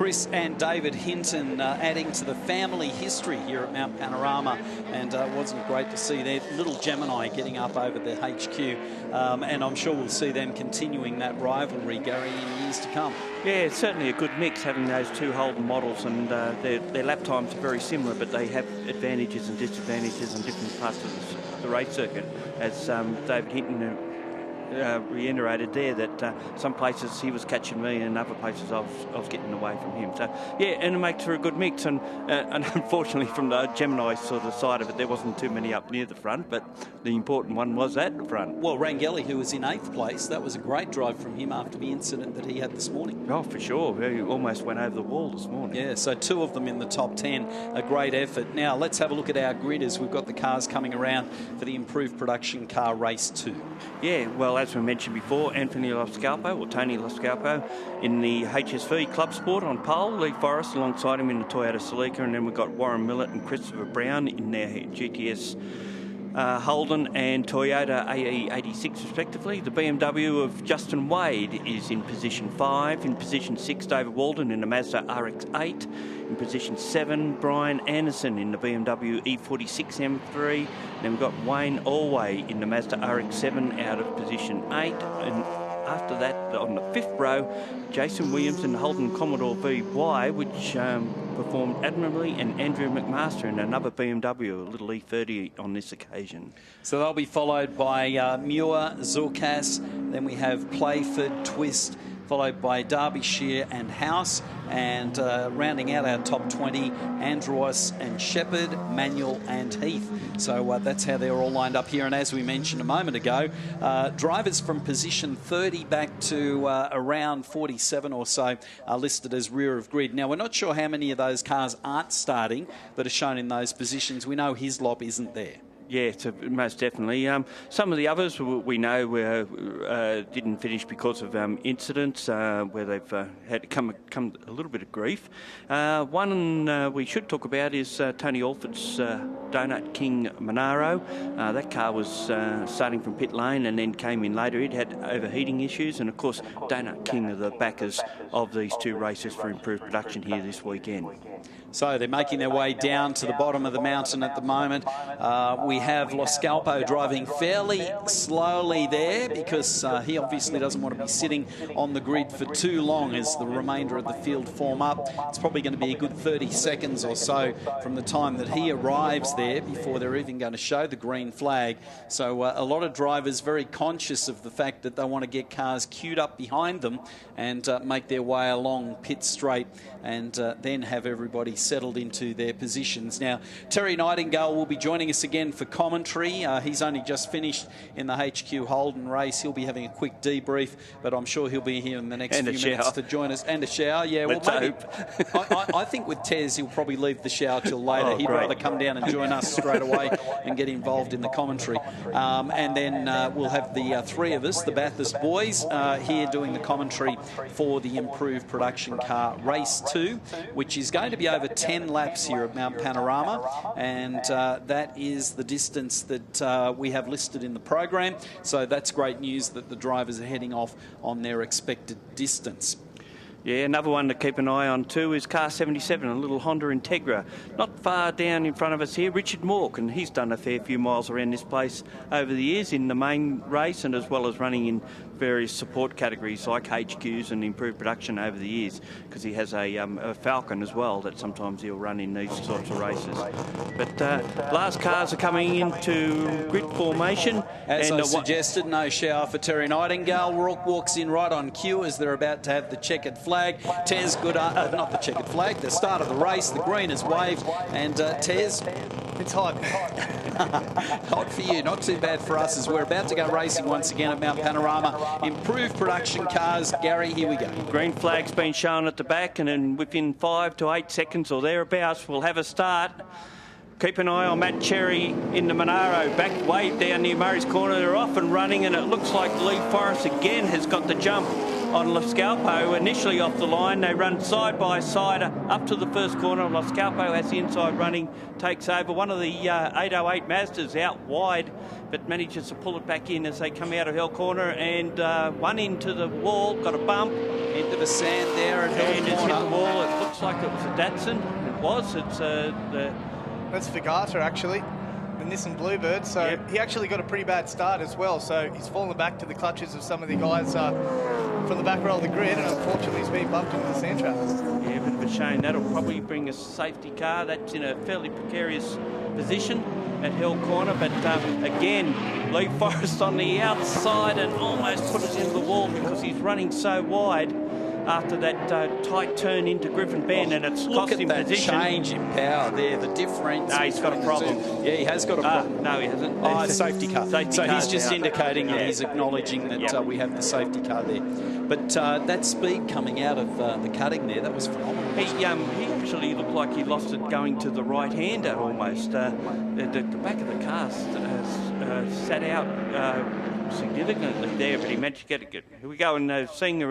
Chris and David Hinton adding to the family history here at Mount Panorama, and wasn't it great to see their little Gemini getting up over the HQ, and I'm sure we'll see them continuing that rivalry, Gary, in years to come. Yeah, it's certainly a good mix having those two Holden models, and their lap times are very similar, but they have advantages and disadvantages on different parts of the race circuit, as David Hinton reiterated there, that some places he was catching me and other places I was getting away from him. So yeah, and it makes for a good mix, and unfortunately from the Gemini sort of side of it, there wasn't too many up near the front, but the important one was at the front. Well, Rangeli, who was in 8th place, that was a great drive from him after the incident that he had this morning. Oh, for sure. He almost went over the wall this morning. Yeah, so 2 of them in the top 10, a great effort. Now let's have a look at our grid as we've got the cars coming around for the improved production car race 2. Yeah, well, as we mentioned before, Anthony Loscalpo, or Tony Loscalpo, in the HSV Club Sport on pole, Lee Forrest alongside him in the Toyota Celica, and then we've got Warren Millett and Christopher Brown in their GTS Holden and Toyota AE86 respectively. The BMW of Justin Wade is in position 5. In position 6, David Walden in the Mazda RX-8. In position 7, Brian Anderson in the BMW E46 M3. Then we've got Wayne Allway in the Mazda RX-7 out of position 8. And after that, on the 5th row, Jason Williams in the Holden Commodore VY, which performed admirably, and Andrew McMaster in another BMW, a little E30 on this occasion. So they'll be followed by Muir, Zorkas, then we have Playford, Twist, followed by Derbyshire and House, and rounding out our top 20, Andros and Shepherd, Manuel and Heath. So that's how they're all lined up here. And as we mentioned a moment ago, drivers from position 30 back to around 47 or so are listed as rear of grid. Now, we're not sure how many of those cars aren't starting that are shown in those positions. We know Hislop isn't there. Yeah, most definitely. Some of the others we know didn't finish because of incidents where they've had come a little bit of grief. One we should talk about is Tony Alford's Donut King Monaro. That car was starting from pit lane and then came in later. It had overheating issues, and of course Donut King are the backers of these 2 races for improved production here this weekend. So they're making their way down to the bottom of the mountain at the moment. We have Loscalpo driving fairly slowly there because he obviously doesn't want to be sitting on the grid for too long as the remainder of the field form up. It's probably going to be a good 30 seconds or so from the time that he arrives there before they're even going to show the green flag. So a lot of drivers very conscious of the fact that they want to get cars queued up behind them and make their way along pit straight, and then have everybody settled into their positions. Now, Terry Nightingale will be joining us again for commentary. He's only just finished in the HQ Holden race. He'll be having a quick debrief, but I'm sure he'll be here in the next few minutes to join us. And a shower, yeah. Let's maybe. I think with Tez, he'll probably leave the shower till later. He'd rather come down and join us straight away and get involved in the commentary. And then we'll have the 3 of us, the Bathurst boys, here doing the commentary for the improved production car race 2, which is going to be over 10 laps here at Mount Panorama, and that is the distance that we have listed in the program. So that's great news that the drivers are heading off on their expected distance. Yeah, another one to keep an eye on too is car 77, a little Honda Integra. Not far down in front of us here, Richard Mork, and he's done a fair few miles around this place over the years in the main race, and as well as running in various support categories like HQs and improved production over the years, because he has a Falcon as well that sometimes he'll run in these sorts of races. But last cars are coming into grid formation. As I suggested, no shower for Terry Nightingale. Rourke walks in right on cue as they're about to have the checkered flag. Tez, not the checkered flag, the start of the race. The green is waved, and Tez, it's hot. Hot for you, not too bad for us, as we're about to go racing once again at Mount Panorama. Improved production cars. Gary, here we go. Green flag's been shown at the back, and then within 5 to 8 seconds or thereabouts, we'll have a start. Keep an eye on Matt Cherry in the Monaro. Back way down near Murray's Corner. They're off and running, and it looks like Lee Forrest again has got the jump on Loscalpo. Initially off the line, they run side by side up to the first corner. Loscalpo has the inside running, takes over. One of the 808 Mazdas out wide, but manages to pull it back in as they come out of Hill Corner, and one into the wall, got a bump. Into the sand there at Hill Corner. Corner. Hit the wall. It looks like it was a Datsun. It was. It's That's Figata, actually, the Nissan Bluebird. So yep. He actually got a pretty bad start as well. So he's fallen back to the clutches of some of the guys from the back row of the grid, and unfortunately he's been bumped into the sand trap. Yeah, a bit of a shame. That'll probably bring a safety car. That's in a fairly precarious position at Hill Corner, but again, Lee Forrest on the outside and almost put us into the wall because he's running so wide after that tight turn into Griffin Bend, and it's cost him position. Look at that change in power there, the difference. No, he's got a problem. Yeah, he has got a problem. No, he hasn't. Oh, safety car. So he's just indicating that he's acknowledging that we have the safety car there. But that speed coming out of the cutting there, that was phenomenal. He actually looked like he lost it going to the right-hander almost. The back of the car sat out significantly there, but he managed to get it. Here we go, and seeing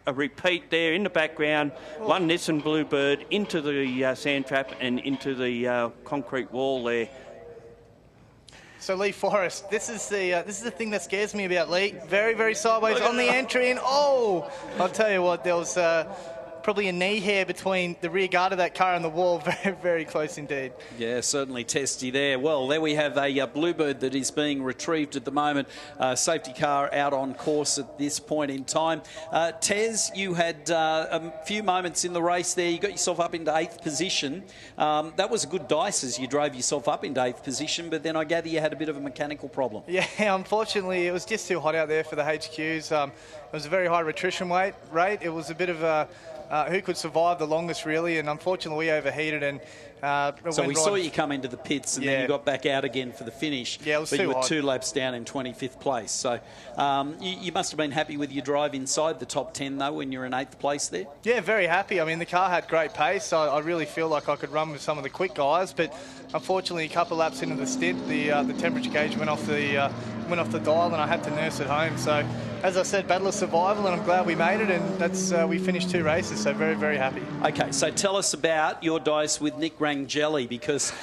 a repeat there in the background. One Nissan Bluebird into the sand trap and into the concrete wall there. So Lee Forrest, this is the thing that scares me about Lee. Very, very sideways on the entry, and oh, I'll tell you what, there was probably a knee hair between the rear guard of that car and the wall. Very, very close indeed. Yeah, certainly testy there. Well, there we have a Bluebird that is being retrieved at the moment. Safety car out on course at this point in time. Tez, you had a few moments in the race there. You got yourself up into 8th position. That was a good dice as you drove yourself up into 8th position, but then I gather you had a bit of a mechanical problem. Yeah, unfortunately, it was just too hot out there for the HQs. It was a very high attrition rate. It was a bit of a who could survive the longest, really, and unfortunately we overheated and so we saw you come into the pits and then you got back out again for the finish. Yeah, it was but too you were hot. 2 laps down in 25th place. So you must have been happy with your drive inside the top 10 though when you're in 8th place there. Yeah, very happy. I mean, the car had great pace. I really feel like I could run with some of the quick guys, but unfortunately a couple of laps into the stint, the temperature gauge went off the dial and I had to nurse it home. So as I said, battle of survival, and I'm glad we made it, and that's we finished 2 races, so very, very happy. Okay, so tell us about your dice with Nick Rangeli, because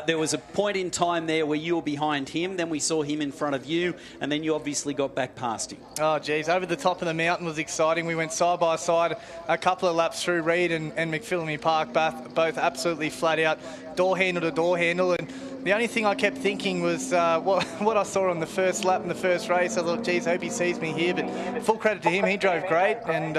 there was a point in time there where you were behind him, then we saw him in front of you, and then you obviously got back past him. Oh, geez, over the top of the mountain was exciting. We went side by side a couple of laps through Reed and McPhillamy Park, both absolutely flat out, door handle to door handle, and the only thing I kept thinking was what I saw on the first lap in the first race. I thought, geez, I hope he sees me here. But full credit to him, he drove great. And,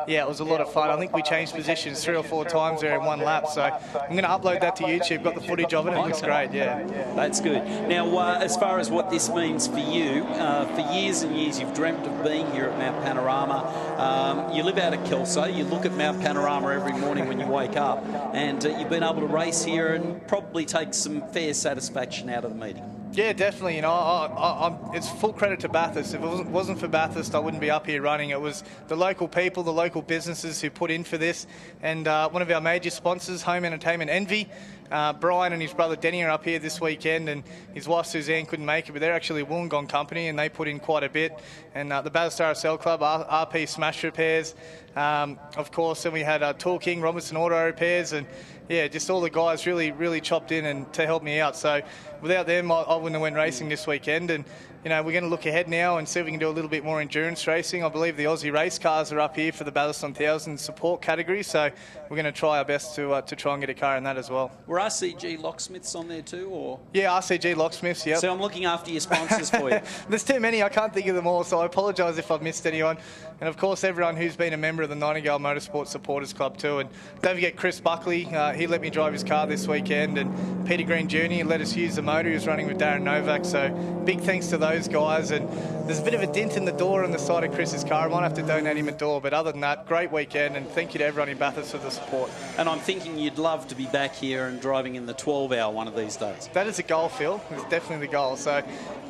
yeah, it was a lot of fun. I think we changed positions 3 or 4 times there in 1 lap. So I'm going to upload that to YouTube. Got the footage of it. It looks great, yeah. That's good. Now, as far as what this means for you, for years and years you've dreamt of being here at Mount Panorama. You live out at Kelso. You look at Mount Panorama every morning when you wake up. And you've been able to race here and probably take some fair satisfaction out of the meeting. Yeah, definitely. You know, it's full credit to Bathurst. If it wasn't for Bathurst, I wouldn't be up here running. It was the local people, the local businesses who put in for this, and one of our major sponsors, Home Entertainment Envy. Brian and his brother Denny are up here this weekend, and his wife Suzanne couldn't make it, but they're actually a Wollongong company, and they put in quite a bit. And the Bathurst RSL Club, RP Smash Repairs, of course, and we had Tool King, Robinson Auto Repairs, and yeah, just all the guys really, really chopped in and to help me out. So without them, I wouldn't have went racing this weekend. And you know, we're going to look ahead now and see if we can do a little bit more endurance racing. I believe the Aussie race cars are up here for the Bathurst 1000 support category, so we're going to try our best to try and get a car in that as well. Were RCG Locksmiths on there too, or? Yeah, RCG Locksmiths, yeah. So I'm looking after your sponsors for you. There's too many, I can't think of them all, so I apologise if I've missed anyone. And of course, everyone who's been a member of the Nightingale Motorsport Supporters Club too. And don't forget Chris Buckley, he let me drive his car this weekend, and Peter Green Jr. let us use the motor. He was running with Darren Novak, so big thanks to those guys. And there's a bit of a dent in the door on the side of Chris's car. I might have to donate him a door, but other than that, great weekend, and thank you to everyone in Bathurst for the support. And I'm thinking you'd love to be back here and driving in the 12-hour one of these days. That is a goal, Phil. It's definitely the goal. So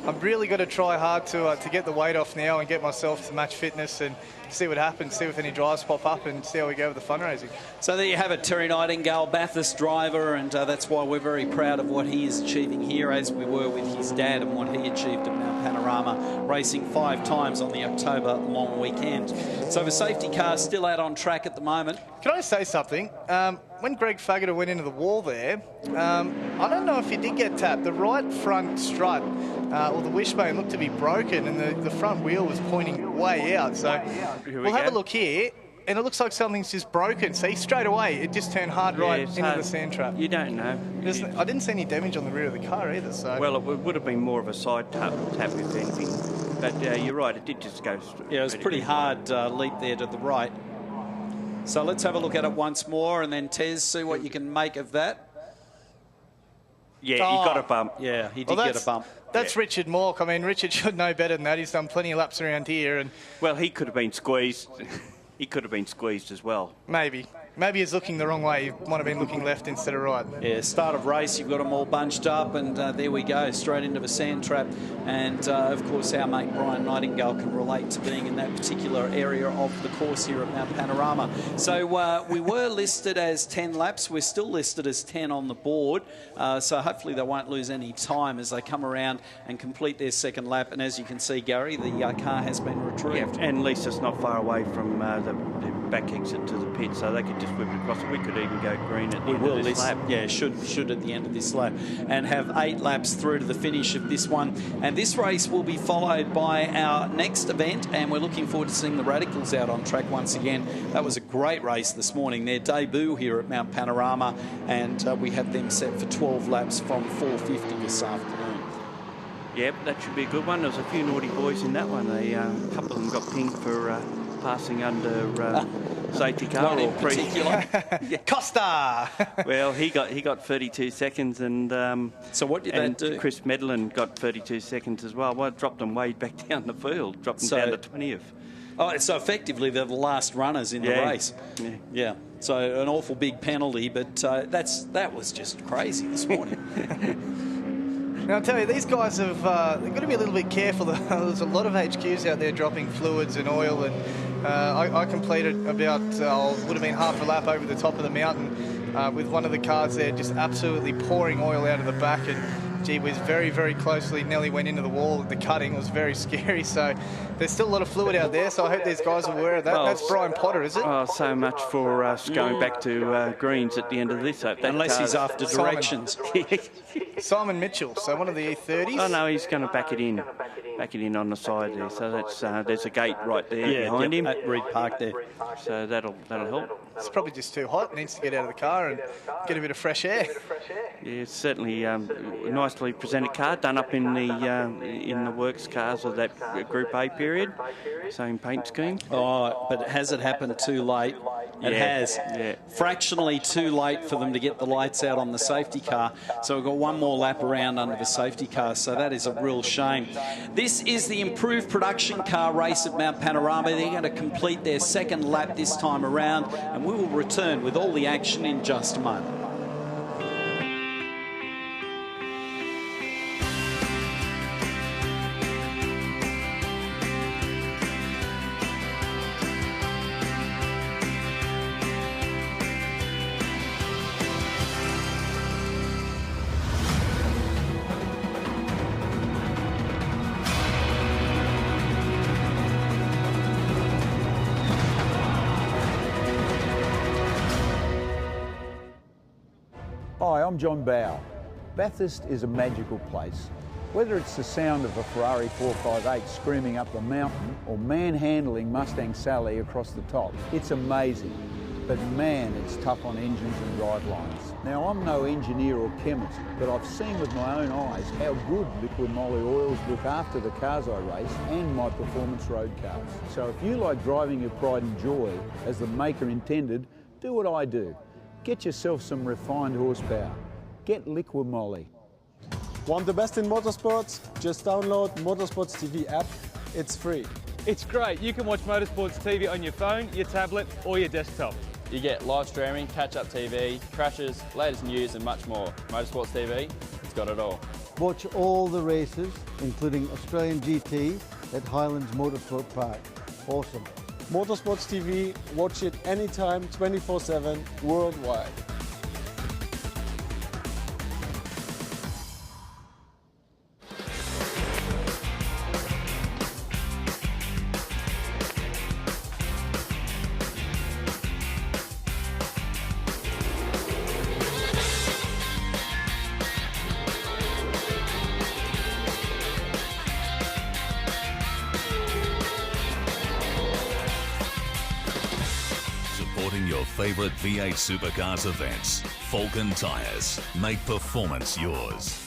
I'm really going to try hard to get the weight off now and get myself to match fitness and see what happens, see if any drives pop up and see how we go with the fundraising. So there you have it, Terry Nightingale, Bathurst driver, and that's why we're very proud of what he is achieving here, as we were with his dad and what he achieved at Mount Panorama, racing 5 times on the October long weekend. So the safety car still out on track at the moment. Can I say something? When Greg Faggoter went into the wall there, I don't know if he did get tapped. The right front strut or the wishbone looked to be broken, and the front wheel was pointing way out. So we'll have a look here, and it looks like something's just broken. See, straight away, it just turned hard right into the sand trap. You don't know. I didn't see any damage on the rear of the car either. So well, it would have been more of a side tap if anything. But you're right, it did just go. Yeah, it was a pretty hard leap there to the right. So let's have a look at it once more, and then Tez, see what you can make of that. Yeah, he got a bump. Yeah, he did get a bump. That's Richard Mork. I mean, Richard should know better than that. He's done plenty of laps around here. And well, he could have been squeezed. He could have been squeezed as well. Maybe he's looking the wrong way. He might have been looking left instead of right. Yeah, start of race, you've got them all bunched up, and there we go, straight into the sand trap. And, of course, our mate Brian Nightingale can relate to being in that particular area of the course here at Mount Panorama. So we were listed as 10 laps. We're still listed as 10 on the board. So hopefully they won't lose any time as they come around and complete their second lap. And as you can see, Gary, the car has been retrieved. Yeah, and at least it's not far away from the back exit to the pit, so they could just whip it across. We could even go green at the end of this lap. Yeah, should at the end of this lap, and have 8 laps through to the finish of this one. And this race will be followed by our next event, and we're looking forward to seeing the Radicals out on track once again. That was a great race this morning, their debut here at Mount Panorama, and we have them set for 12 laps from 4:50 this afternoon. Yep, that should be a good one. There was a few naughty boys in that one. A couple of them got pinged for passing under safety car. One in particular. Costa! Well, he got 32 seconds, and so what did that do? Chris Medlin got 32 seconds as well. Well, it dropped them way back down the field, dropped them down to 20th. Oh, so effectively they're the last runners in the race. Yeah. So an awful big penalty, but that was just crazy this morning. Now, I'll tell you, these guys have they've got to be a little bit careful. There's a lot of HQs out there dropping fluids and oil, and I completed about, would have been half a lap over the top of the mountain with one of the cars there just absolutely pouring oil out of the back, and gee whiz, very, very closely nearly went into the wall. The cutting was very scary, so there's still a lot of fluid out there, so I hope these guys are aware of that. Well, that's Brian Potter, is it? Oh, so much for us going back to greens at the end of this. Unless he's after directions. Simon Mitchell, so one of the E30s. Oh, no, he's going to back it in on the side there. So that's there's a gate right there behind him. At Reed Park there. So that'll help. It's probably just too hot. Needs to get out of the car and get a bit of fresh air. Yeah, it's certainly a nicely presented car, done up in the works cars of that Group A period. Same paint scheme. Oh, but has it happened too late? It has. Yeah. Fractionally too late for them to get the lights out on the safety car. So we've got one more lap around under the safety car. So that is a real shame. This is the improved production car race at Mount Panorama. They're going to complete their second lap this time around, and we will return with all the action in just a moment. Hi, I'm John Bow. Bathurst is a magical place. Whether it's the sound of a Ferrari 458 screaming up the mountain or manhandling Mustang Sally across the top, it's amazing. But man, it's tough on engines and drivelines. Now, I'm no engineer or chemist, but I've seen with my own eyes how good Liqui Moly oils look after the cars I race and my performance road cars. So if you like driving your pride and joy as the maker intended, do what I do. Get yourself some refined horsepower. Get Liqui Moly. Want the best in motorsports? Just download Motorsports TV app. It's free. It's great. You can watch Motorsports TV on your phone, your tablet, or your desktop. You get live streaming, catch-up TV, crashes, latest news and much more. Motorsports TV, it's got it all. Watch all the races, including Australian GT at Highlands Motorsport Park. Awesome. Motorsports TV, watch it anytime, 24/7, worldwide. Supporting your favourite V8 Supercars events. Falcon Tyres. Make performance yours.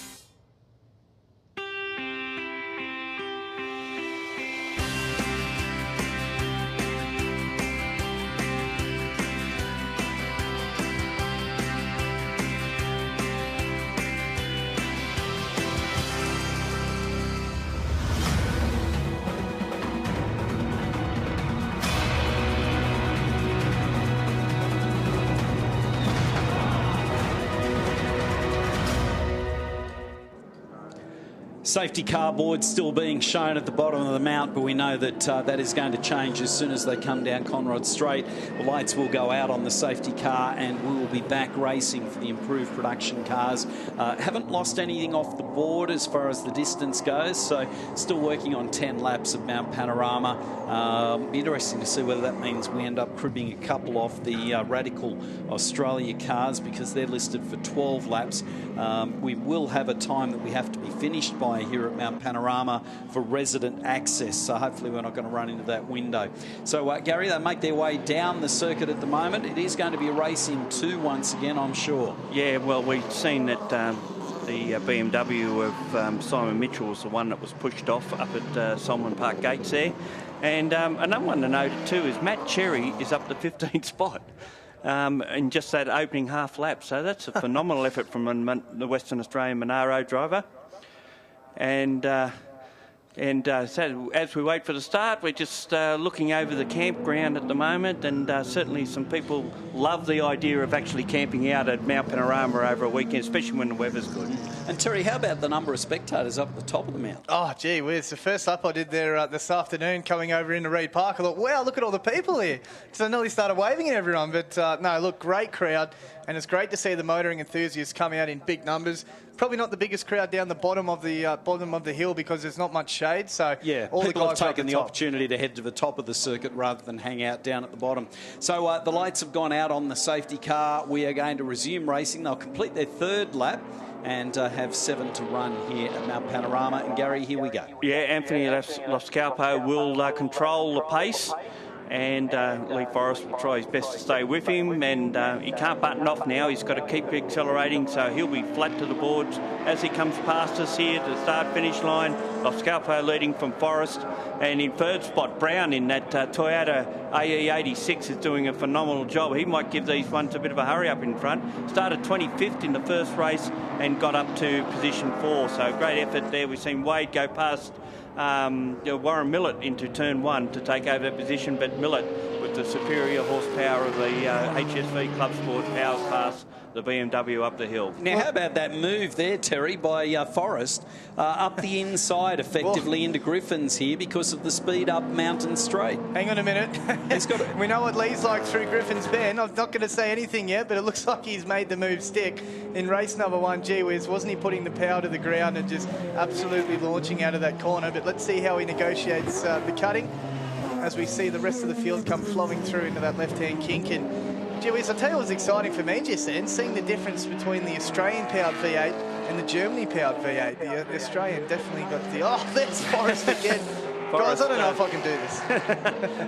Safety car board still being shown at the bottom of the mount, but we know that that is going to change as soon as they come down Conrod Straight. The lights will go out on the safety car and we will be back racing for the improved production cars. Haven't lost anything off the board as far as the distance goes, so still working on 10 laps of Mount Panorama. Be interesting to see whether that means we end up cribbing a couple off the Radical Australia cars, because they're listed for 12 laps. We will have a time that we have to be finished by here at Mount Panorama for resident access, so hopefully we're not going to run into that window. So Gary, they make their way down the circuit at the moment. It is going to be a race in two once again, I'm sure. Yeah, well, we've seen that the BMW of Simon Mitchell was the one that was pushed off up at Solomon Park Gates there. And another one to note too is Matt Cherry is up the 15th spot in just that opening half lap. So that's a phenomenal effort from the Western Australian Monaro driver. And so as we wait for the start, we're just looking over the campground at the moment, and certainly some people love the idea of actually camping out at Mount Panorama over a weekend, especially when the weather's good. And Terry, how about the number of spectators up at the top of the mount? Oh, gee whiz. The first lap I did there this afternoon coming over into Reid Park, I thought, wow, look at all the people here. So I nearly started waving at everyone. But no, look, great crowd. And it's great to see the motoring enthusiasts come out in big numbers. Probably not the biggest crowd down the bottom of the hill because there's not much shade. So yeah, all people the have guys taken the opportunity to head to the top of the circuit rather than hang out down at the bottom. So the lights have gone out on the safety car. We are going to resume racing. They'll complete their third lap and have 7 to run here at Mount Panorama. And Gary, here we go. Yeah, Anthony Loscalpo will control the pace. And Lee Forrest will try his best to stay with him, and he can't button off now. He's got to keep accelerating, so he'll be flat to the boards as he comes past us here to the start-finish line. Loscalpo leading from Forrest, and in third spot, Brown in that Toyota AE86 is doing a phenomenal job. He might give these ones a bit of a hurry-up in front. Started 25th in the first race and got up to position 4, so great effort there. We've seen Wade go past Warren Millett into turn 1 to take over that position, but Millett, with the superior horsepower of the HSV Club Sport, powers past the BMW up the hill. Now, how about that move there, Terry, by Forrest up the inside, effectively into Griffins here because of the speed up Mountain Straight? Hang on a minute. We know what Lee's like through Griffin's Bend. I'm not going to say anything yet, but it looks like he's made the move stick. In race number 1, gee whiz, wasn't he putting the power to the ground and just absolutely launching out of that corner? But let's see how he negotiates the cutting as we see the rest of the field come flowing through into that left-hand kink. And gee whiz, I'll tell you what's exciting for me just then, seeing the difference between the Australian-powered V8 and the Germany-powered V8. The Australian definitely got the... Oh, there's Forrest again. Guys, I don't know if I can do this.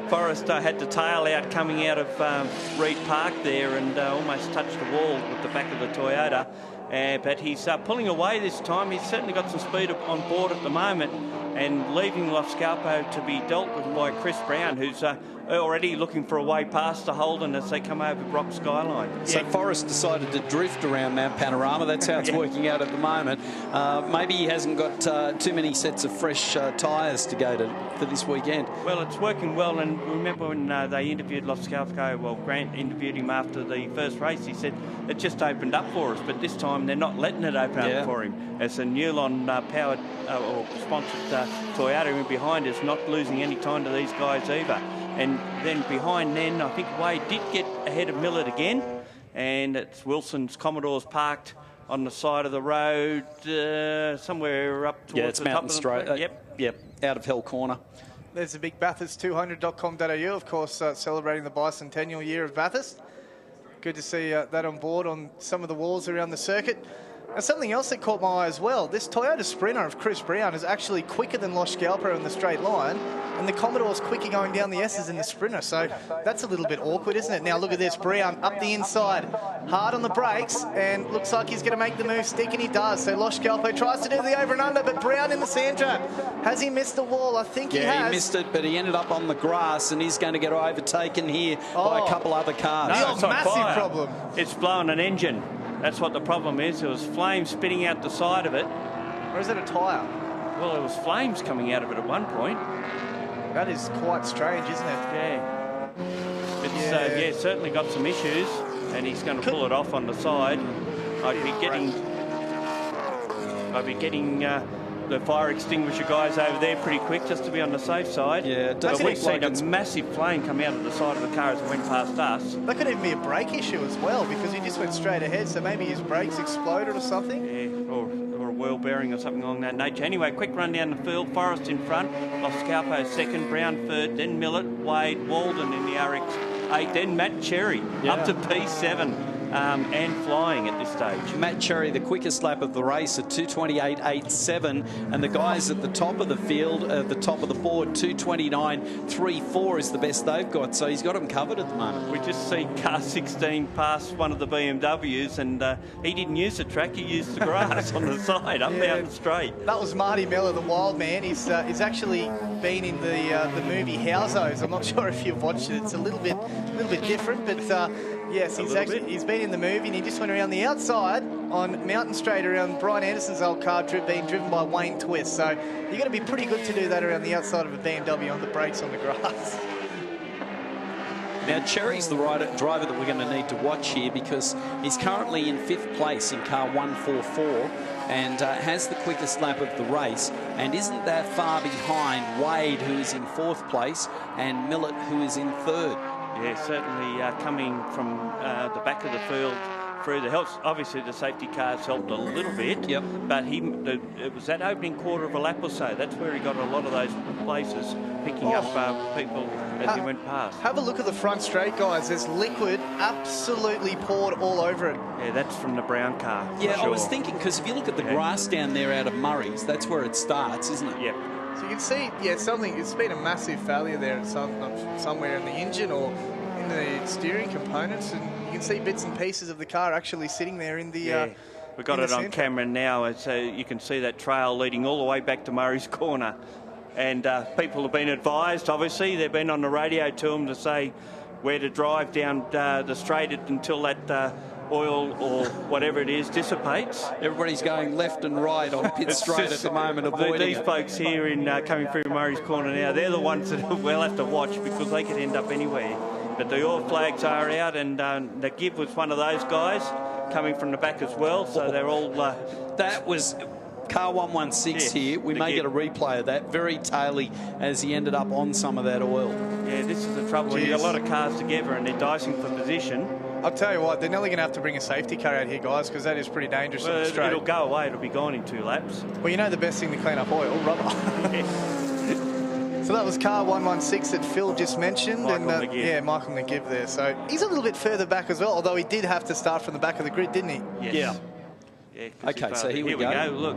Forrest had the tail out coming out of Reid Park there and almost touched the wall with the back of the Toyota. But he's pulling away this time. He's certainly got some speed on board at the moment, and leaving Loscalpo to be dealt with by Chris Brown, who's already looking for a way past the Holden as they come over Brock Skyline. So Forrest decided to drift around Mount Panorama. That's how it's working out at the moment. Maybe he hasn't got too many sets of fresh tyres to go for this weekend. Well, it's working well, and remember when they interviewed Loscalco, well, Grant interviewed him after the first race, he said it just opened up for us, but this time they're not letting it open up for him. As a Newlon powered or sponsored Toyota in behind us, not losing any time to these guys either. And then behind then, I think Wade did get ahead of Millett again, and it's Wilson's Commodores parked on the side of the road, somewhere up towards it's the Mountain top Straight. of the Yep, out of Hell Corner. There's the big Bathurst200.com.au, of course, celebrating the bicentennial year of Bathurst. Good to see that on board on some of the walls around the circuit. And something else that caught my eye as well, this Toyota Sprinter of Chris Brown is actually quicker than Los Scalpo in the straight line, and the Commodore's quicker going down the S's in the Sprinter, so that's a little bit awkward, isn't it? Now look at this, Brown up the inside, hard on the brakes, and looks like he's going to make the move stick, and he does. So Los Scalpo tries to do the over and under, but Brown in the sand trap. Has he missed the wall? I think he has. Yeah, he missed it, but he ended up on the grass, and he's going to get overtaken here by a couple other cars. No, it's not massive fire. problem. It's blowing an engine. That's what the problem is. There was flames spitting out the side of it. Or is it a tyre? Well, there was flames coming out of it at one point. That is quite strange, isn't it? Yeah. It's certainly got some issues, and he's going to pull it off on the side. I'd be getting the fire extinguisher guys over there pretty quick just to be on the safe side. Yeah, but we've seen a massive flame come out of the side of the car as it went past us. That could even be a brake issue as well, because he just went straight ahead, so maybe his brakes exploded or something. Yeah, or a wheel bearing or something along that nature. Anyway, quick run down the field. Forrest in front, Los Scalpo second, Brown third, then Millett, Wade, Walden in the RX8, then Matt Cherry up to P7. And flying at this stage. Matt Cherry, the quickest lap of the race at 2:28.87, and the guys at the top of the field, the top of the board, 2:29.34 is the best they've got. So he's got them covered at the moment. We just see car 16 pass one of the BMWs, and he didn't use the track; he used the grass on the side, up down the straight. That was Marty Miller, the wild man. He's actually been in the movie Housos. I'm not sure if you've watched it. It's a little bit different, but. Yes, he's been in the movie, and he just went around the outside on Mountain Straight around Brian Anderson's old car being driven by Wayne Twist. So you've got to be pretty good to do that around the outside of a BMW on the brakes on the grass. Now, Cherry's the driver that we're going to need to watch here, because he's currently in 5th place in car 144 and has the quickest lap of the race, and isn't that far behind Wade, who is in 4th place, and Millett, who is in 3rd. Yeah, certainly coming from the back of the field through the helps. Obviously, the safety cars helped a little bit. Yep. But it was that opening quarter of a lap or so. That's where he got a lot of those places, picking up people as he went past. Have a look at the front straight, guys. There's liquid absolutely poured all over it. Yeah, that's from the brown car. Yeah, sure. I was thinking, because if you look at the grass down there out of Murray's, that's where it starts, isn't it? Yep. So you can see, it's been a massive failure there at somewhere in the engine or in the steering components, and you can see bits and pieces of the car actually sitting there in the... We've got it on camera now, so you can see that trail leading all the way back to Murray's Corner. And people have been advised, obviously, they've been on the radio to them to say where to drive down the straight until that oil or whatever it is dissipates. Everybody's going left and right on pit straight at the moment, avoiding these folks here in coming through Murray's Corner now, they're the ones that we'll have to watch, because they could end up anywhere. But the oil flags are out, and the Gibb was one of those guys coming from the back as well, so they're all... That was car 116 here. We may get a replay of that. Very taily as he ended up on some of that oil. Yeah, this is the trouble. You've got a lot of cars together and they're dicing for position. I'll tell you what, they're nearly going to have to bring a safety car out here, guys, because that is pretty dangerous on the straight. It'll go away. It'll be gone in 2 laps. Well, you know the best thing to clean up oil? Rubber. So that was car 116 that Phil just mentioned. Michael McGibb. Michael McGibb there. So he's a little bit further back as well, although he did have to start from the back of the grid, didn't he? Yes. Yeah. Okay, so here we go. Look.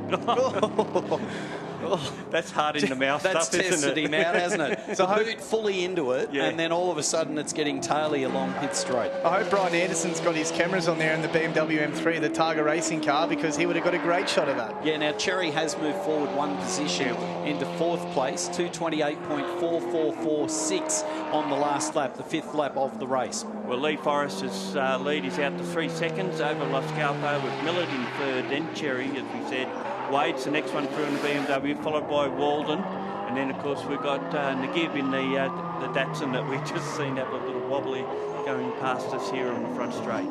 That's hard in the mouth That's stuff, isn't tested it? him out, hasn't it? So the boot fully into it, and then all of a sudden it's getting taily along pit straight. I hope Brian Anderson's got his cameras on there in the BMW M3, the Targa racing car, because he would have got a great shot of that. Yeah, now Cherry has moved forward one position into 4th place, 2:28.4446 on the last lap, the 5th lap of the race. Well, Lee Forrester's lead is out to 3 seconds over Los Scalpo with Millard in 3rd, then Cherry, as we said. Wade's the next one through in the BMW, followed by Walden. And then, of course, we've got Nagib in the Datsun that we've just seen have a little wobbly going past us here on the front straight.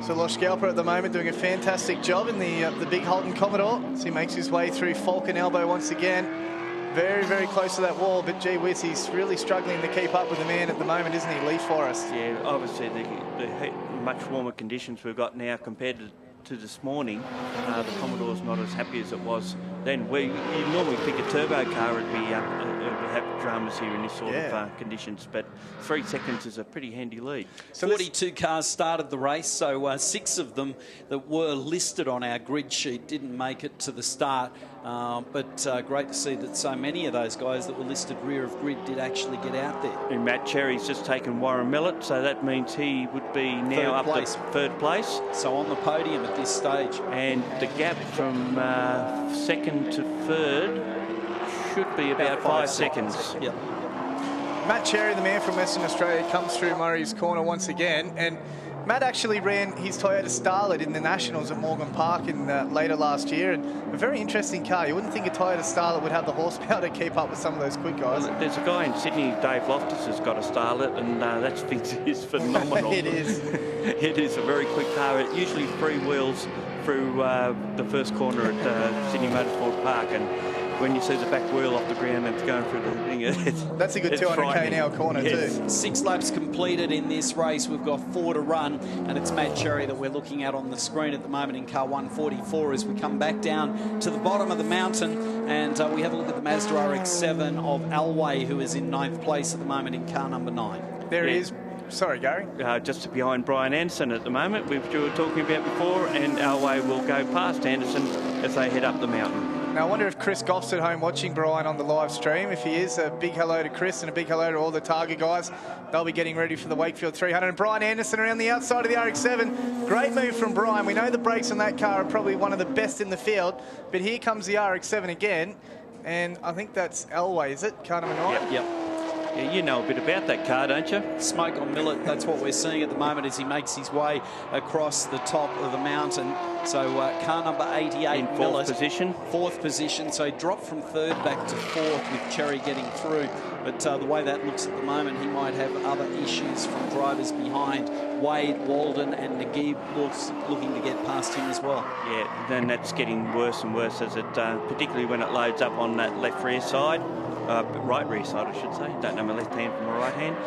So Los Scalpo at the moment doing a fantastic job in the big Holden Commodore. So he makes his way through Falcon Elbow once again. Very, very close to that wall, but gee whiz, he's really struggling to keep up with the man at the moment, isn't he, Lee Forrest? Yeah, obviously the much warmer conditions we've got now compared to this morning, the Commodore's not as happy as it was then. You normally think a turbo car would be would have dramas here in this sort of conditions, but 3 seconds is a pretty handy lead. So 42 cars started the race, so 6 of them that were listed on our grid sheet didn't make it to the start. But great to see that so many of those guys that were listed rear of grid did actually get out there. And Matt Cherry's just taken Warren Millett, so that means he would be now up to 3rd place. So on the podium at this stage. And the gap from 2nd to 3rd should be about 5 seconds. Yep. Matt Cherry, the man from Western Australia, comes through Murray's Corner once again, and Matt actually ran his Toyota Starlet in the Nationals at Morgan Park in later last year, and a very interesting car. You wouldn't think a Toyota Starlet would have the horsepower to keep up with some of those quick guys. Well, there's a guy in Sydney, Dave Loftus, has got a Starlet, and that thing is phenomenal. It is. It is a very quick car. It usually freewheels through the first corner at Sydney Motorsport Park, and when you see the back wheel off the ground and it's going through the thing, that's a good 200k an hour corner too. 6 laps completed in this race. We've got 4 to run, and it's Matt Cherry that we're looking at on the screen at the moment in car 144 as we come back down to the bottom of the mountain, and we have a look at the Mazda RX-7 of Alway, who is in 9th place at the moment in car number 9. There he is. Sorry, Gary. Just behind Brian Anderson at the moment, we were talking about before, and Alway will go past Anderson as they head up the mountain. Now, I wonder if Chris Goff's at home watching Brian on the live stream. If he is, a big hello to Chris and a big hello to all the Targa guys. They'll be getting ready for the Wakefield 300. And Brian Anderson around the outside of the RX-7. Great move from Brian. We know the brakes on that car are probably one of the best in the field. But here comes the RX-7 again. And I think that's Elway, is it? Car number 9? Yep. Yeah, you know a bit about that car, don't you? Smoke on Millett, that's what we're seeing at the moment as he makes his way across the top of the mountain. So car number 88, in 4th Millett, position. 4th position, so he dropped from 3rd back to 4th with Cherry getting through. But the way that looks at the moment, he might have other issues from drivers behind. Wade, Walden and Nagib looking to get past him as well. Yeah, then that's getting worse and worse as it, particularly when it loads up on that left rear side. Right rear side, I should say. Don't know my left hand from my right hand.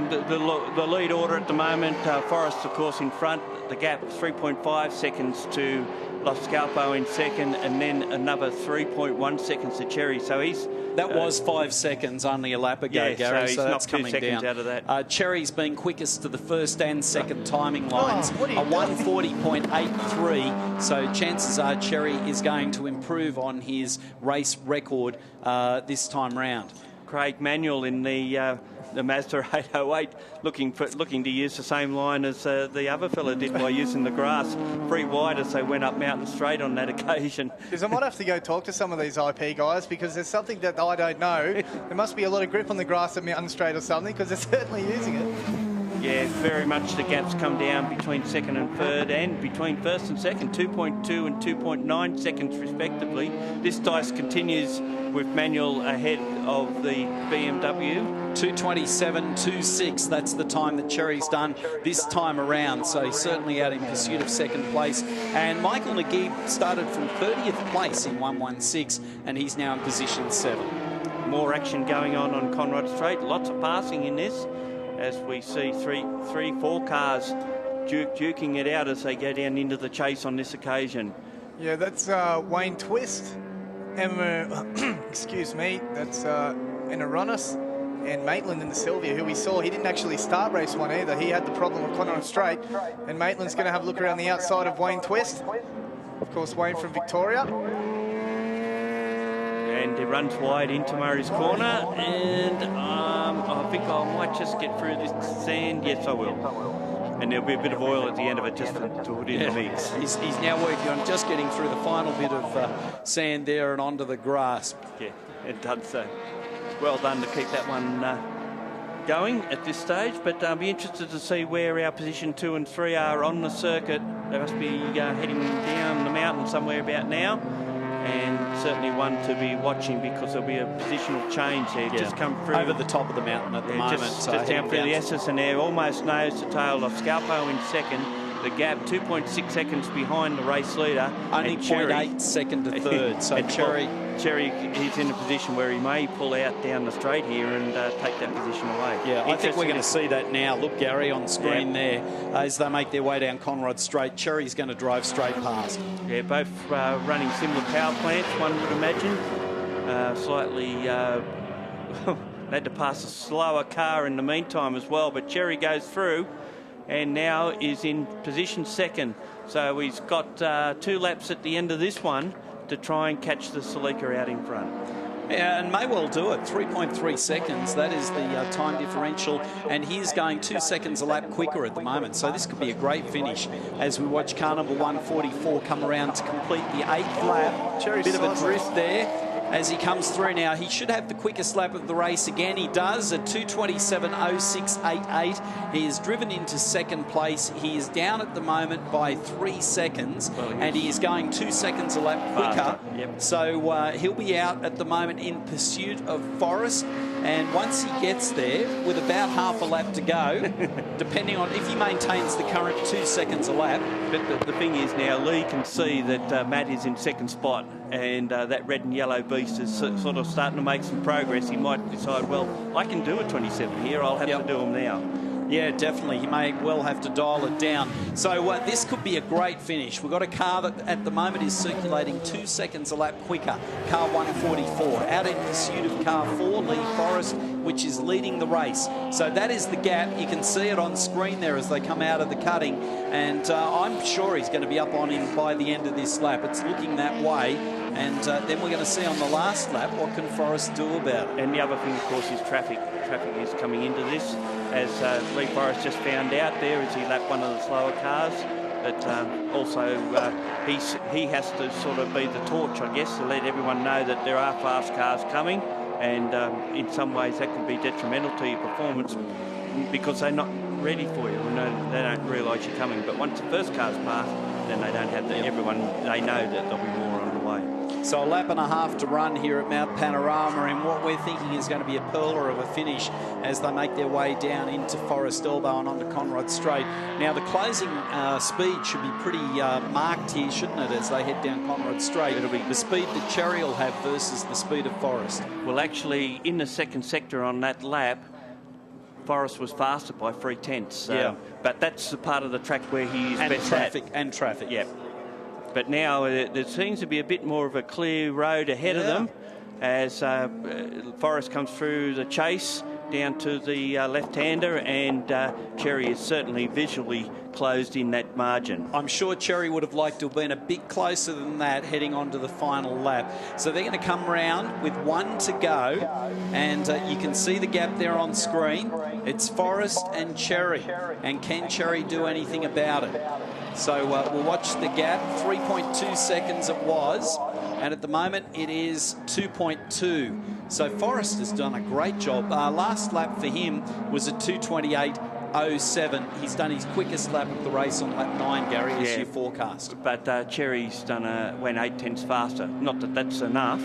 The lead order at the moment, Forrest, of course, in front. The gap 3.5 seconds to Los Scalpo in 2nd, and then another 3.1 seconds to Cherry. So he's... That was 5 seconds only a lap ago, yeah, Gary, so so he's that's not 2 coming seconds down. out of that. Cherry's been quickest to the 1st and 2nd timing lines, what are you a 1:40.83, so chances are Cherry is going to improve on his race record this time round. Craig Manuel in the Mazda 808 looking to use the same line as the other fella did by using the grass pretty wide as they went up Mountain Straight on that occasion. Because I might have to go talk to some of these IP guys, because there's something that I don't know. There must be a lot of grip on the grass at Mountain Straight or something, because they're certainly using it. Yeah, very much the gaps come down between 2nd and 3rd, and between 1st and 2nd, 2.2 and 2.9 seconds respectively. This dice continues with Manuel ahead of the BMW. 2:27.26, that's the time that Cherry's done this time around, so he's certainly out in pursuit of 2nd place. And Michael Nagib started from 30th place in 1:16, and he's now in position 7. More action going on Conrad Straight, lots of passing in this, as we see four cars duking it out as they go down into the chase on this occasion. Yeah, that's Wayne Twist, Emma, excuse me, that's Eneranis and Maitland in the Sylvia, who we saw. He didn't actually start race 1 either. He had the problem with Conrad Straight, and Maitland's going to have a look around the outside of Wayne Twist. Of course, Wayne from Victoria. and it runs wide into Murray's corner, and I think I might just get through this sand. Yes, I will. And there'll be a bit of oil at the end of it just to put in the mix. He's now working on just getting through the final bit of sand there and onto the grass. Yeah, it does so. Well done to keep that one going at this stage, but I'll be interested to see where our position 2 and 3 are on the circuit. They must be heading down the mountain somewhere about now, and certainly one to be watching because there'll be a positional change there. Just come through over the top of the mountain at the moment. Just down through the Esses, and they're almost nose to tail of Scalpo in second. The gap 2.6 seconds behind the race leader. Only 0.8 second to third. So Cherry is in a position where he may pull out down the straight here and take that position away. Yeah, I think we're going to see that now. Look, Gary, on screen there, as they make their way down Conrod Straight. Cherry's going to drive straight past. Yeah, both running similar power plants, one would imagine. Slightly they had to pass a slower car in the meantime as well, but Cherry goes through and now is in position second. So he's got 2 laps at the end of this one to try and catch the Celica out in front. Yeah, and may well do it. 3.3 seconds, that is the time differential, and he's going 2 seconds a lap quicker at the moment. So this could be a great finish as we watch car number 144 come around to complete the 8th lap. Bit of a drift there as he comes through now. He should have the quickest lap of the race again. He does at 2:27.06.88. He is driven into second place. He is down at the moment by 3 seconds, and he is going 2 seconds a lap quicker. So he'll be out at the moment in pursuit of Forrest. And once he gets there, with about half a lap to go, depending on if he maintains the current 2 seconds a lap. But the thing is now, Lee can see that Matt is in second spot, and that red and yellow beast is sort of starting to make some progress. He might decide, well, I can do a 27 here, I'll have to do them now. Yeah, definitely. He may well have to dial it down. So this could be a great finish. We've got a car that at the moment is circulating 2 seconds a lap quicker. Car 144 out in pursuit of car 4, Lee Forrest, which is leading the race. So that is the gap. You can see it on screen there as they come out of the cutting. And I'm sure he's going to be up on him by the end of this lap. It's looking that way. And then we're going to see on the last lap what can Forrest do about it. And the other thing, of course, is traffic. Traffic is coming into this, as Lee Forrest just found out there as he lapped one of the slower cars. But also he has to sort of be the torch, I guess, to let everyone know that there are fast cars coming. And in some ways that can be detrimental to your performance because they're not ready for you. They don't realise you're coming. But once the first car's passed, then they don't have everyone, they know that there'll be more on the way. So a lap and a half to run here at Mount Panorama, and what we're thinking is going to be a pearler of a finish as they make their way down into Forest Elbow and onto Conrod Straight. Now the closing speed should be pretty marked here, shouldn't it, as they head down Conrod Straight? It'll be the speed that Cherry will have versus the speed of Forest. Well, actually, in the second sector on that lap, Forrest was faster by 3/10. But that's the part of the track where he is best at. And traffic. Yeah. But now there seems to be a bit more of a clear road ahead of them as Forrest comes through the chase down to the left-hander, and Cherry is certainly visually closed in that margin. I'm sure Cherry would have liked to have been a bit closer than that heading on to the final lap. So they're going to come round with 1 to go, and you can see the gap there on screen. It's Forrest and Cherry, and can Cherry do anything about it? So we'll watch the gap. 3.2 seconds it was, and at the moment it is 2.2. So Forrest has done a great job. Last lap for him was a 2:28.07. He's done his quickest lap of the race on lap 9, Gary, as you forecast. But Cherry's went 8/10 faster. Not that that's enough,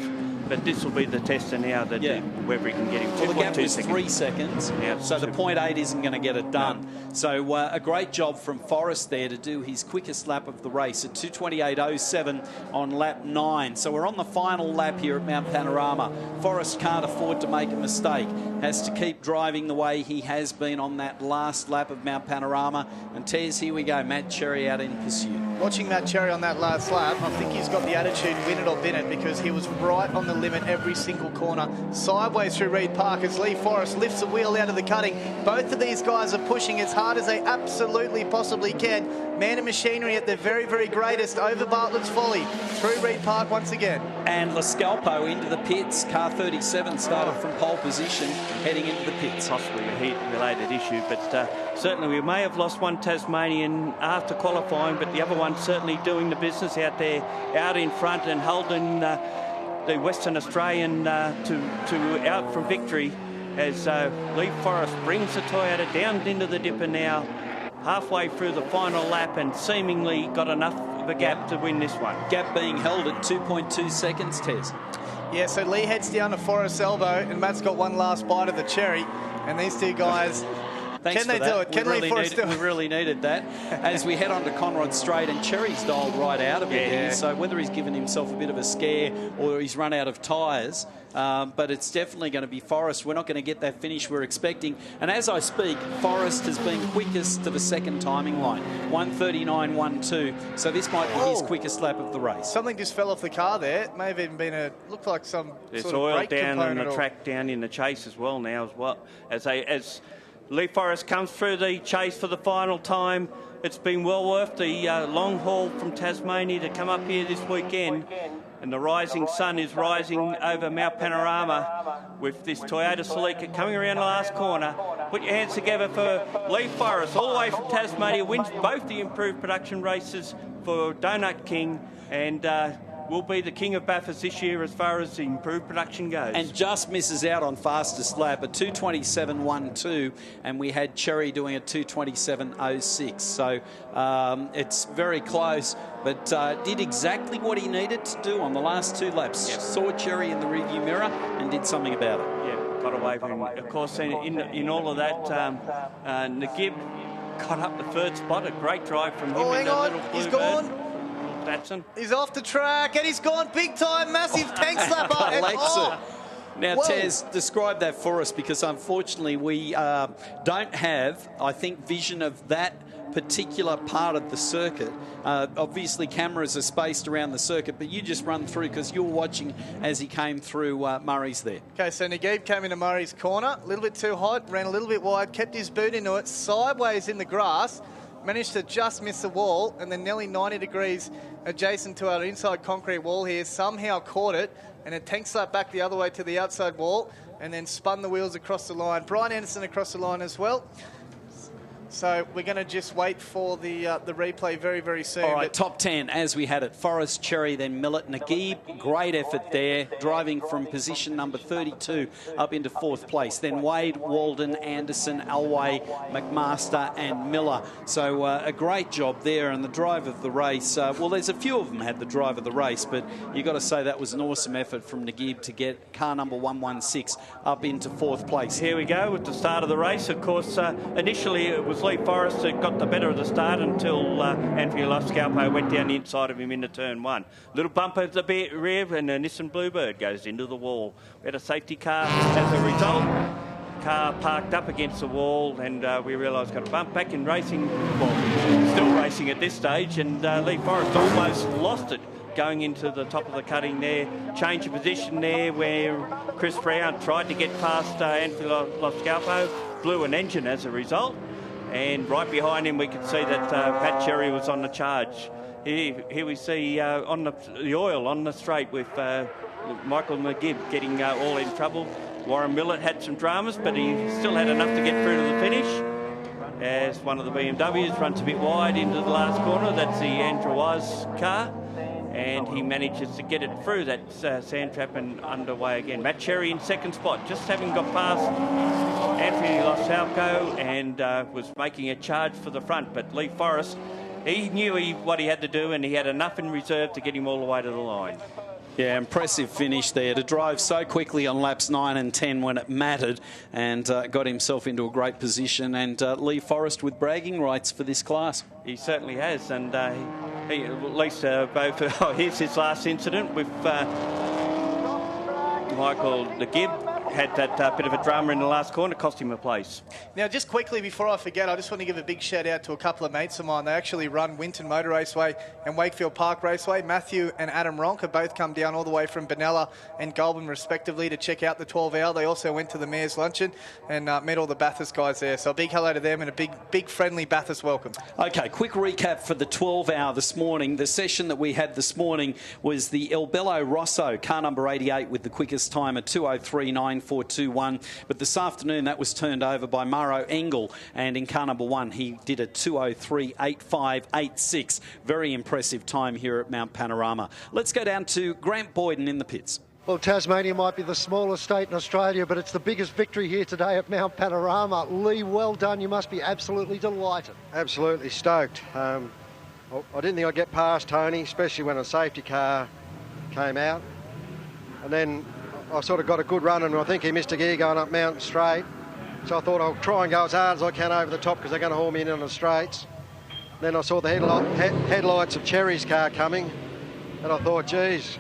but this will be the tester now that whether he can get him. Well, the gap was 3 seconds, so the 0.8 isn't going to get it done. No. So a great job from Forrest there to do his quickest lap of the race at 2:28.07 on lap 9. So we're on the final lap here at Mount Panorama. Forrest can't afford to make a mistake. Has to keep driving the way he has been on that last lap of Mount Panorama. And Tez, here we go. Matt Cherry out in pursuit. watching Matt Cherry on that last lap, I think he's got the attitude win it or bin it, because he was right on the limit every single corner. Sideways through Reed Park as Lee Forrest lifts the wheel out of the cutting. Both of these guys are pushing as hard as they absolutely possibly can. Man and machinery at their very, very greatest over Bartlett's Folly through Reed Park once again. And Lascalpo into the pits. Car 37 started from pole position, heading into the pits. Possibly a heat-related issue, but certainly we may have lost one Tasmanian after qualifying, but the other one certainly doing the business out there, out in front and holding the Western Australian to out from victory as Lee Forrest brings the Toyota down into the dipper now, halfway through the final lap, and seemingly got enough of a gap to win this one. Gap being held at 2.2 seconds, Tez. Yeah, so Lee heads down to Forrest's elbow, and Matt's got one last bite of the cherry, and these two guys... Thanks Can they do it? Can Lee Forrest do it? We really needed that. As we head on to Conrod Straight, and Cherry's dialed right out of it here, so whether he's given himself a bit of a scare or he's run out of tyres, but it's definitely going to be Forrest. We're not going to get that finish we're expecting. And as I speak, Forrest has been quickest to the second timing line, 1:39.12. So this might be his quickest lap of the race. Something just fell off the car there. It may have even been looked like some There's sort of oil brake down on component the track down in the chase as well now as Lee Forrest comes through the chase for the final time. It's been well worth the long haul from Tasmania to come up here this weekend. And the rising sun is rising over Mount Panorama with this Toyota Celica coming around the last corner. Put your hands together for Lee Forrest, all the way from Tasmania, wins both the improved production races for Donut King, and will be the king of Bathurst this year as far as the improved production goes. And just misses out on fastest lap, a 2:27.12, and we had Cherry doing a 2:27.06. So it's very close, but did exactly what he needed to do on the last two laps. Yep. Saw Cherry in the rearview mirror and did something about it. Yeah, got away from him. Of course, in all of that, Nagib got up the third spot. A great drive from him. Oh, hang on, he's gone. Datsun. He's off the track and he's gone big time, massive tank slapper. It. Now, Tez, describe that for us, because unfortunately we don't have, I think, vision of that particular part of the circuit. Obviously, cameras are spaced around the circuit, but you just run through because you're watching as he came through Murray's there. Okay, so Nagib came into Murray's corner, a little bit too hot, ran a little bit wide, kept his boot into it, sideways in the grass, managed to just miss the wall, and then nearly 90 degrees adjacent to our inside concrete wall here, somehow caught it, and it tank slapped back the other way to the outside wall, and then spun the wheels across the line. Brian Anderson across the line as well. So we're going to just wait for the replay very, very soon. All right, top 10 as we had it. Forrest, Cherry, then Millett, Nagib. Great effort there, driving from position number 32 up into fourth place. Then Wade, Walden, Anderson, Alway, McMaster and Miller. So a great job there. And the drive of the race, well, there's a few of them had the drive of the race, but you've got to say that was an awesome effort from Nagib to get car number 116 up into fourth place. Here we go with the start of the race. Of course, initially it was Lee Forrest that got the better of the start until Anthony Lascalpo went down the inside of him into turn one. Little bump at the rear and a Nissan Bluebird goes into the wall. We had a safety car as a result. Car parked up against the wall, and we realised got a bump back in racing. Well, still racing at this stage, and Lee Forrest almost lost it going into the top of the cutting there. Change of position there where Chris Brown tried to get past Anthony Lascalpo, blew an engine as a result. And right behind him, we could see that Pat Cherry was on the charge. Here we see on the oil on the straight with Michael Nagib getting all in trouble. Warren Millett had some dramas, but he still had enough to get through to the finish. As one of the BMWs runs a bit wide into the last corner, that's the Andrew Wise car. And he manages to get it through that sand trap and underway again. Matt Cherry in second spot, just having got past Anthony Lascalpo and was making a charge for the front. But Lee Forrest, he knew what he had to do, and he had enough in reserve to get him all the way to the line. Yeah, impressive finish there to drive so quickly on laps 9 and 10 when it mattered, and got himself into a great position. And Lee Forrest with bragging rights for this class. He certainly has, and he at least both. Here's his last incident with Michael Nagib had that bit of a drama in the last corner, cost him a place. Now, just quickly before I forget, I just want to give a big shout out to a couple of mates of mine. They actually run Winton Motor Raceway and Wakefield Park Raceway. Matthew and Adam Ronk have both come down all the way from Benalla and Goulburn respectively to check out the 12-hour. They also went to the Mayor's Luncheon and met all the Bathurst guys there. So a big hello to them and a big friendly Bathurst welcome. Okay, quick recap for the 12-hour this morning. The session that we had this morning was the El Bello Rosso, car number 88 with the quickest time at 2:03.9421. But this afternoon that was turned over by Maro Engel, and in car number 1 he did a 2:03.8586. Very impressive time here at Mount Panorama. Let's go down to Grant Boyden in the pits. Well, Tasmania might be the smallest state in Australia, but it's the biggest victory here today at Mount Panorama. Lee, well done. You must be absolutely delighted. Absolutely stoked. I didn't think I'd get past Tony, especially when a safety car came out. And then I sort of got a good run, and I think he missed a gear going up Mountain Straight. So I thought I'll try and go as hard as I can over the top because they're going to haul me in on the straights. Then I saw the headlights of Cherry's car coming, and I thought, geez,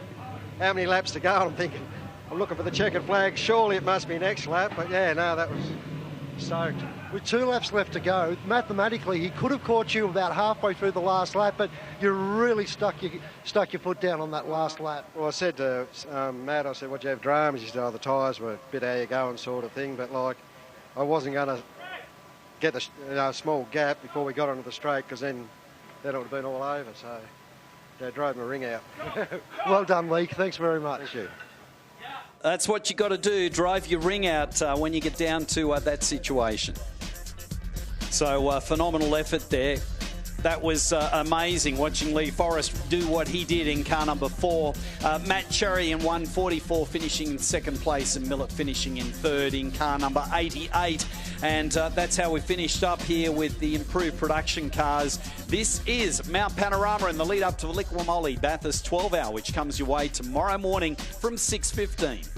how many laps to go? And I'm thinking, I'm looking for the checkered flag. Surely it must be next lap. But yeah, no, that was soaked. With 2 laps left to go, mathematically he could have caught you about halfway through the last lap, but you really stuck your foot down on that last lap. Well, I said to Matt, I said, what do you have dramas? He said, oh, the tyres were a bit how you going sort of thing. But like, I wasn't going to get the small gap before we got onto the straight, because then that would have been all over. So they drove my ring out. Well done, Lee. Thanks very much. Thank you. That's what you got to do, drive your ring out when you get down to that situation. So phenomenal effort there. That was amazing, watching Lee Forrest do what he did in car number 4. Matt Cherry in 1:44 finishing in 2nd place, and Millett finishing in 3rd in car number 88. And that's how we finished up here with the improved production cars. This is Mount Panorama in the lead up to the Liqui Moly Bathurst 12-hour, which comes your way tomorrow morning from 6:15.